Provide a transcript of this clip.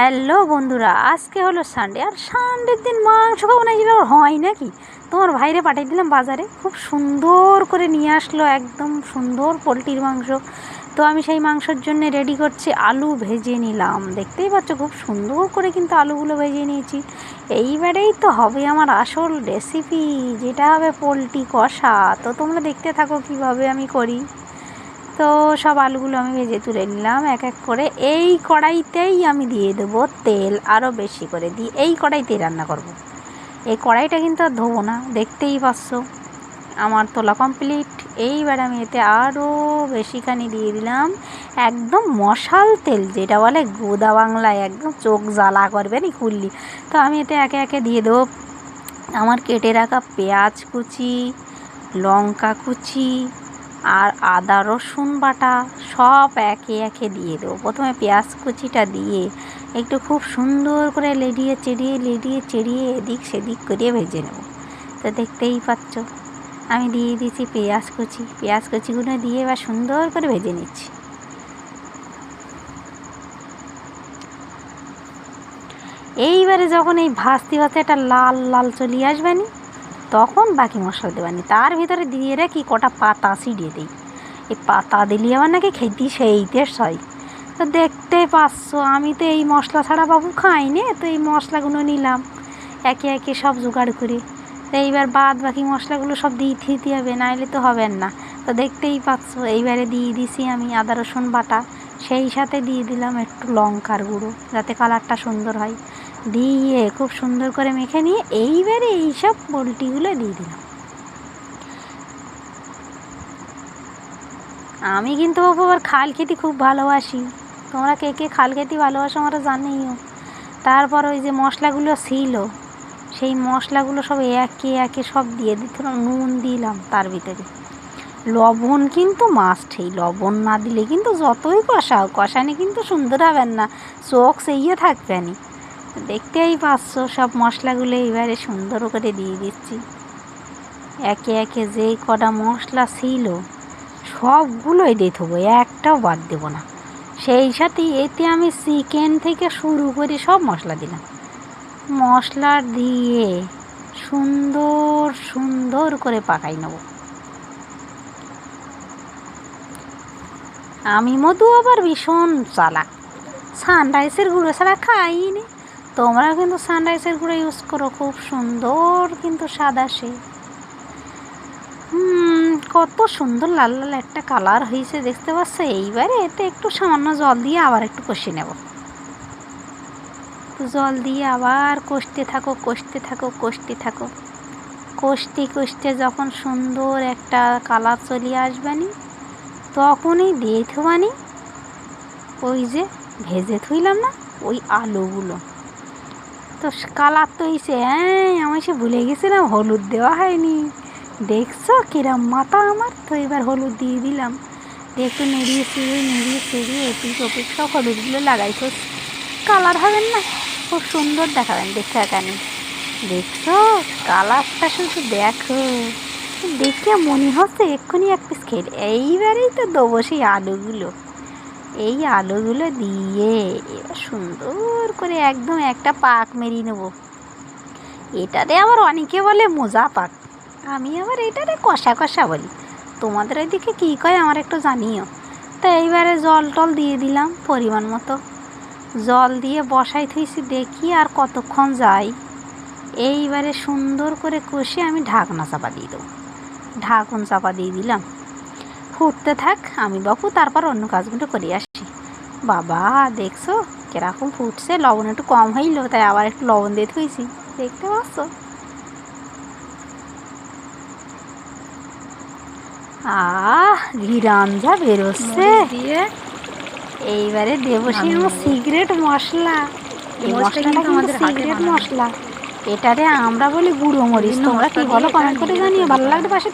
Hello বন্ধুরা, আজকে হলো সানডে। আর সানডের দিন মাংস খাবো না, যেটা হয় নাকি? তোমার ভাইরে পাঠিয়ে দিলাম বাজারে, খুব সুন্দর করে নিয়ে আসলো, একদম সুন্দর পোলট্রির মাংস। তো আমি সেই মাংসের জন্য রেডি করছি, আলু ভেজে নিলাম। দেখতেই পাচ্ছ খুব সুন্দর করে কিন্তু আলুগুলো ভেজে নিয়েছি। এইবারেই তো হবে আমার আসল রেসিপি, যেটা হবে পোলট্রি কষা। তো তোমরা দেখতে থাকো কিভাবে আমি করি। তো সব আলুগুলো আমি ভেজে তুলে নিলাম এক এক করে। এই কড়াইতেই আমি দিয়ে দেবো তেল, আরও বেশি করে দিই। এই কড়াইতেই রান্না করব। এই কড়াইটা কিন্তু আর ধোবো না, দেখতেই পাচ্ছ আমার তোলা কমপ্লিট। এইবার আমি এতে আরও বেশিখানি দিয়ে দিলাম একদম মশাল তেল, যেটা বলে গোদা বাংলায় একদম চোখ জ্বালা করবে নি খুললি। তো আমি এতে একে একে দিয়ে দেবো আমার কেটে রাখা পেঁয়াজ কুচি, লঙ্কা কুচি আর আদা রসুন বাটা, সব একে একে দিয়ে দেবো। প্রথমে পেঁয়াজ কুচিটা দিয়ে একটু খুব সুন্দর করে লেড়িয়ে চেড়িয়ে এদিক সেদিক করে ভেজে নেব। তো দেখতেই পাচ্ছ আমি দিয়ে দিয়েছি পেঁয়াজ কুচিগুলো দিয়ে এবার সুন্দর করে ভেজে নিচ্ছি। এইবারে যখন এই ভাজতে একটা লাল লাল চলিয়ে আসবেনি, তখন বাকি মশলা দেবানি। তার ভিতরে দিয়ে রাখি কটা পাতা ছিঁড়িয়ে দিই। এই পাতা দিলে আমার নাকি খেতে সেই টেস্ট হয়। তো দেখতে পাচ্ছ আমি তো এই মশলা ছাড়া বাবু খাই নে। তো এই মশলাগুলো নিলাম একে একে সব জোগাড় করে। তো এইবার বাদ বাকি মশলাগুলো সব দিতে হবে, নাইলে তো হবে না। তো দেখতেই পাচ্ছ এইবারে দিয়ে দিছি আমি আদা রসুন বাটা, সেই সাথে দিয়ে দিলাম একটু লঙ্কার গুঁড়ো, যাতে কালারটা সুন্দর হয়। দিয়ে খুব সুন্দর করে মেখে নিয়ে এইবারে এইসব পোলট্রিগুলো দিয়ে দিলাম। আমি কিন্তু বাবু আবার খাল খেতে খুব ভালোবাসি। তোমরা কে কে খাল খেতে ভালোবাসো আমরা জানিও। তারপর ওই যে মশলাগুলো ছিল, সেই মশলাগুলো সব একে একে সব দিয়ে দিলাম। নুন দিলাম তার ভিতরে, লবণ কিন্তু মাস্টই। লবণ না দিলে কিন্তু যতই কষানি কিন্তু সুন্দর হবেন না, চোখ সেইয়ে থাকবে না। দেখতেই পাচ্ছ সব মশলাগুলো এবারে সুন্দর করে দিয়ে দিচ্ছি একে একে। যেই কটা মশলা ছিল সবগুলোই দিয়ে দেবো, একটাও বাদ দেবো না। সেই সাথে এতে আমি চিকেন থেকে শুরু করে সব মশলা দিলাম। মশলা দিয়ে সুন্দর সুন্দর করে পাকাই নেব। আমি মধু আবার ভীষণ চালাক, সানরাইসের গুঁড়ো ছাড়া খাইনি। তোমরা কিন্তু সানরাইসের গুঁড়ো ইউজ করো, খুব সুন্দর কিন্তু স্বাদ আসে। কত সুন্দর লাল লাল একটা কালার হয়েছে দেখতে পাচ্ছ। এইবারে এতে একটু সামান্য জল দিয়ে আবার একটু কষে নেব। জল দিয়ে আবার কষতে থাকো কষতে যখন সুন্দর একটা কালার চলিয়ে আসবানি, তখনই দিয়ে থুবানি ওই যে ভেজে থুইলাম না ওই আলুগুলো। তো কালার তো হয়েছে। হ্যাঁ, আমি সে ভুলে গেছিলাম হলুদ দেওয়া হয়নি। দেখছো কিরম মাথা আমার। তো এবার হলুদ দিয়ে দিলাম, একটু নেড়িয়ে চেড়িয়ে এপিক ওপিক সব হলুদগুলো লাগাইছো। কালার হবেন না, খুব সুন্দর দেখাবেন দেখতে এখানে। দেখছো কালারটা শুধু দেখো, দেখে মনে হচ্ছে এক্ষুনি এক পিস খেয়ে। এইবারেই তো দেবো সেই আলুগুলো। এই আলুগুলো দিয়ে এবার সুন্দর করে একদম একটা পাক মেরিয়ে নেবো। এটাতে আবার অনেকে বলে মোজা পাক, আমি আবার এটাতে কষা কষা বলি। তোমাদের ওইদিকে কী কয় আমার একটু জানিও। তো এইবারে জল টল দিয়ে দিলাম পরিমাণ মতো। জল দিয়ে বসাই থুইছি, দেখি আর কতক্ষণ যায়। এইবারে সুন্দর করে কষে আমি ঢাকনা চাপা দিয়ে দেবো। ঢাকন চাপা দিয়ে দিলাম, ফুটতে থাক। আমি বাপু তারপর অন্য কাজগুলো করে আসি। বাবা দেখছো কিরকম ফুটছে, লবণ একটু কম হইলো, তাই আবার একটু লবণ দিয়ে থুইছি। দেখতে পাচ্ছ ঘিরান যা বেরোচ্ছে। এইবারে দেবো সেই আমার সিক্রেট মশলা। এই মশলাটা কিন্তু সিক্রেট মশলা, এটারে আমরা বলি গুঁড়ো মরিচ। তোমরা কি বলো কমেন্ট করে জানিও। ভালো লাগলে পাশে